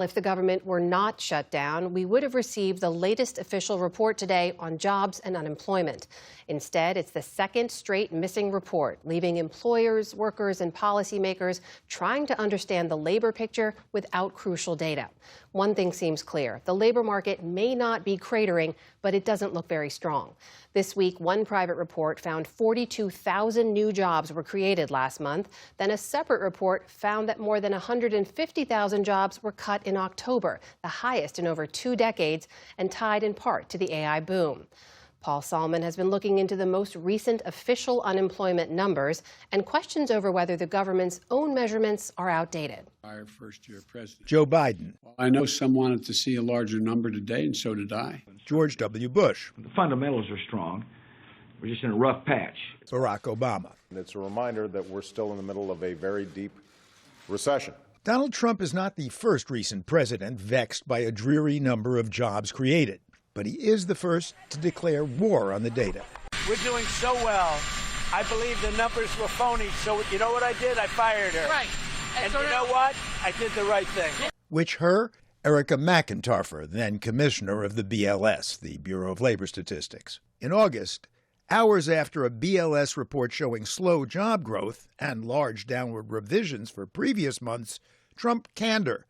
If the government were not shut down, we would have received the latest official report today on jobs and unemployment. Instead, it's the second straight missing report, leaving employers, workers, and policymakers trying to understand the labor picture without crucial data. One thing seems clear. The labor market may not be cratering, but it doesn't look very strong. This week, one private report found 42,000 new jobs were created last month. Then a separate report found that more than 150,000 jobs were cut in October, the highest in over 2 decades, and tied in part to the AI boom. Paul Solman has been looking into the most recent official unemployment numbers and questions over whether the government's own measurements are outdated. Our first-year president, Joe Biden. I know some wanted to see a larger number today, and so did I. George W. Bush. The fundamentals are strong. We're just in a rough patch. Barack Obama. And it's a reminder that we're still in the middle of a very deep recession. Donald Trump is not the first recent president vexed by a dreary number of jobs created, but he is the first to declare war on the data. We're doing so well. I believe the numbers were phony, so you know what I did? I fired her. Right. And you know what? I did the right thing. Which her, Erica McIntarfer, then commissioner of the BLS, the Bureau of Labor Statistics. In August, hours after a BLS report showing slow job growth and large downward revisions for previous months, Trump canned her,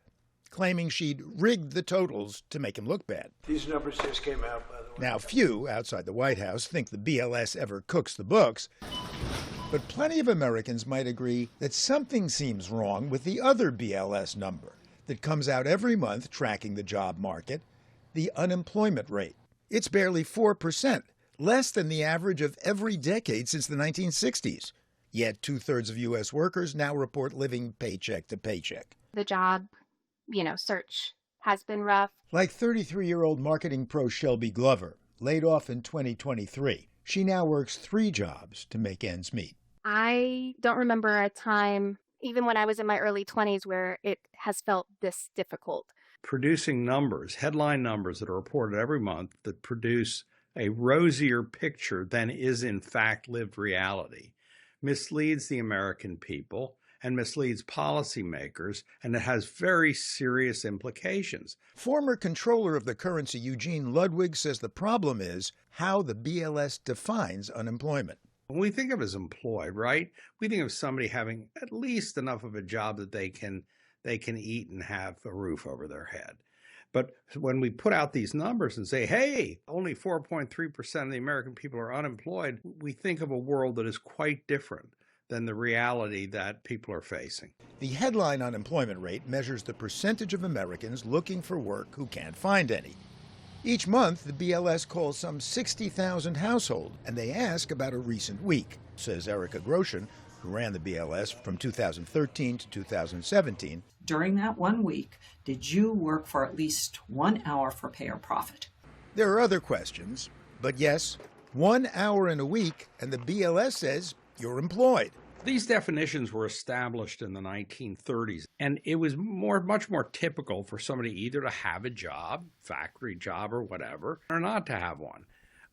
claiming she'd rigged the totals to make him look bad. These numbers just came out, by the way. Now, few outside the White House think the BLS ever cooks the books, but plenty of Americans might agree that something seems wrong with the other BLS number that comes out every month tracking the job market, the unemployment rate. It's barely 4%, less than the average of every decade since the 1960s. Yet 2/3 of U.S. workers now report living paycheck to paycheck. The job, search has been rough. Like 33-year-old marketing pro Shelby Glover, laid off in 2023. She now works 3 jobs to make ends meet. I don't remember a time, even when I was in my early 20s, where it has felt this difficult. Producing numbers, headline numbers that are reported every month that produce a rosier picture than is in fact lived reality, misleads the American people and misleads policymakers, and it has very serious implications. Former controller of the currency Eugene Ludwig says the problem is how the BLS defines unemployment. When we think of as employed, right, we think of somebody having at least enough of a job that they can eat and have a roof over their head. But when we put out these numbers and say, hey, only 4.3% of the American people are unemployed, we think of a world that is quite different than the reality that people are facing. The headline unemployment rate measures the percentage of Americans looking for work who can't find any. Each month, the BLS calls some 60,000 households, and they ask about a recent week, says Erica Groshen, who ran the BLS from 2013 to 2017. During that 1 week, did you work for at least 1 hour for pay or profit? There are other questions, but yes, 1 hour in a week, and the BLS says you're employed. These definitions were established in the 1930s, and it was much more typical for somebody either to have a job, factory job or whatever, or not to have one.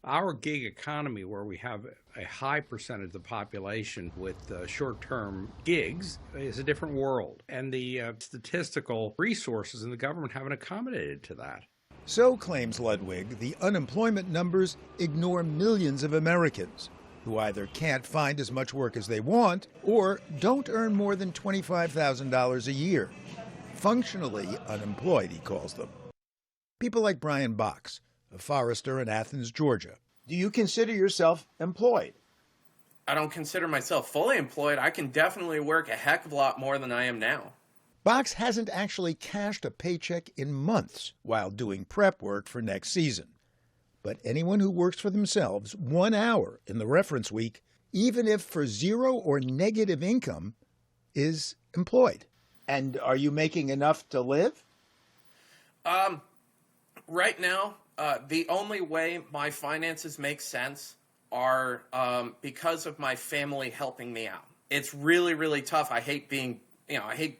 Our gig economy, where we have a high percentage of the population with short-term gigs, is a different world. And the statistical resources in the government haven't accommodated to that. So, claims Ludwig, the unemployment numbers ignore millions of Americans who either can't find as much work as they want or don't earn more than $25,000 a year. Functionally unemployed, he calls them. People like Brian Box, a forester in Athens, Georgia. Do you consider yourself employed? I don't consider myself fully employed. I can definitely work a heck of a lot more than I am now. Box hasn't actually cashed a paycheck in months while doing prep work for next season. But anyone who works for themselves 1 hour in the reference week, even if for zero or negative income, is employed. And are you making enough to live? Right now, the only way my finances make sense are because of my family helping me out. It's really, really tough. I hate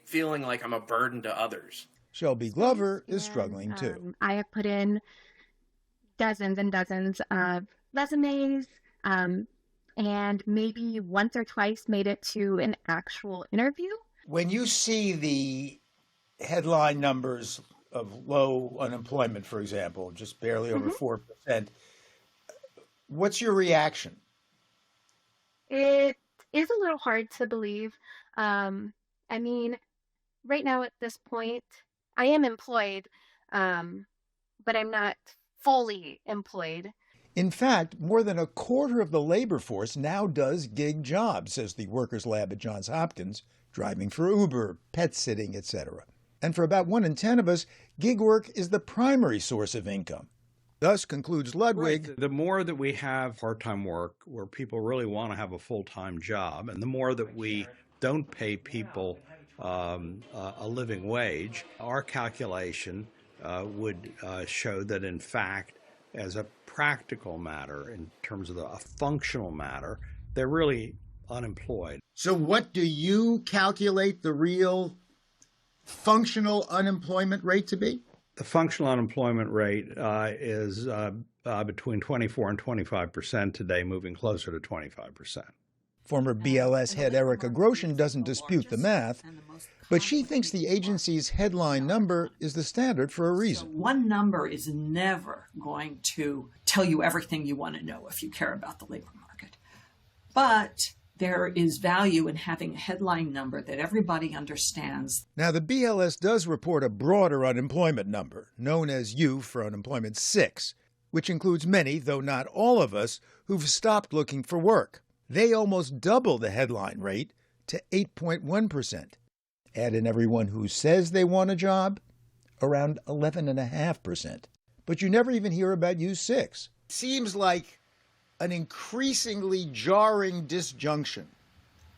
feeling like I'm a burden to others. Shelby Glover is struggling too. I have put in dozens and dozens of resumes, and maybe once or twice made it to an actual interview. When you see the headline numbers of low unemployment, for example, just barely over 4%. What's your reaction? It is a little hard to believe. I mean, right now at this point, I am employed, but I'm not fully employed. In fact, more than a quarter of the labor force now does gig jobs, says the Workers Lab at Johns Hopkins, driving for Uber, pet sitting, etc. And for about 1 in 10 of us, gig work is the primary source of income. Thus, concludes Ludwig, The more that we have part-time work where people really want to have a full-time job, and the more that we don't pay people a living wage, our calculation would show that, in fact, as a practical matter, in terms of a functional matter, they're really unemployed. So what do you calculate the real functional unemployment rate to be? The functional unemployment rate is between 24 and 25% today, moving closer to 25%. Former BLS head Erica Groshin doesn't dispute the math, but she thinks the agency's headline number is the standard for a reason. One number is never going to tell you everything you want to know if you care about the labor market. But there is value in having a headline number that everybody understands. Now, the BLS does report a broader unemployment number, known as U for unemployment 6, which includes many, though not all of us, who've stopped looking for work. They almost double the headline rate to 8.1%. Add in everyone who says they want a job, around 11.5%. But you never even hear about U6. Seems like an increasingly jarring disjunction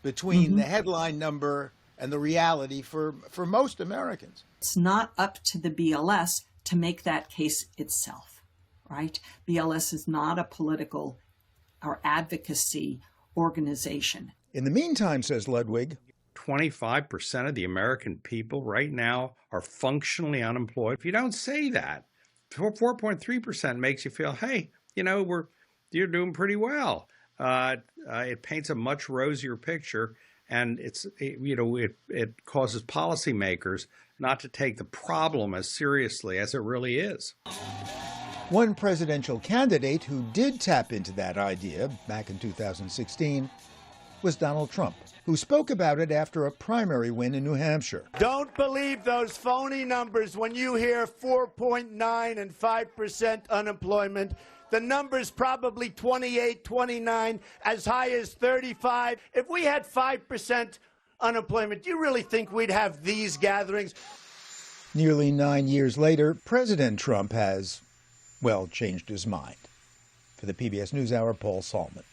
between the headline number and the reality for most Americans. It's not up to the BLS to make that case itself, right? BLS is not a political or advocacy organization. In the meantime, says Ludwig, 25% of the American people right now are functionally unemployed. If you don't say that, 4.3% makes you feel, hey, you're doing pretty well. It paints a much rosier picture, and it causes policymakers not to take the problem as seriously as it really is. One presidential candidate who did tap into that idea back in 2016 was Donald Trump, who spoke about it after a primary win in New Hampshire. Don't believe those phony numbers when you hear 4.9 and 5% unemployment. The number's probably 28, 29, as high as 35. If we had 5% unemployment, do you really think we'd have these gatherings? Nearly 9 years later, President Trump has, changed his mind. For the PBS NewsHour, Paul Salman.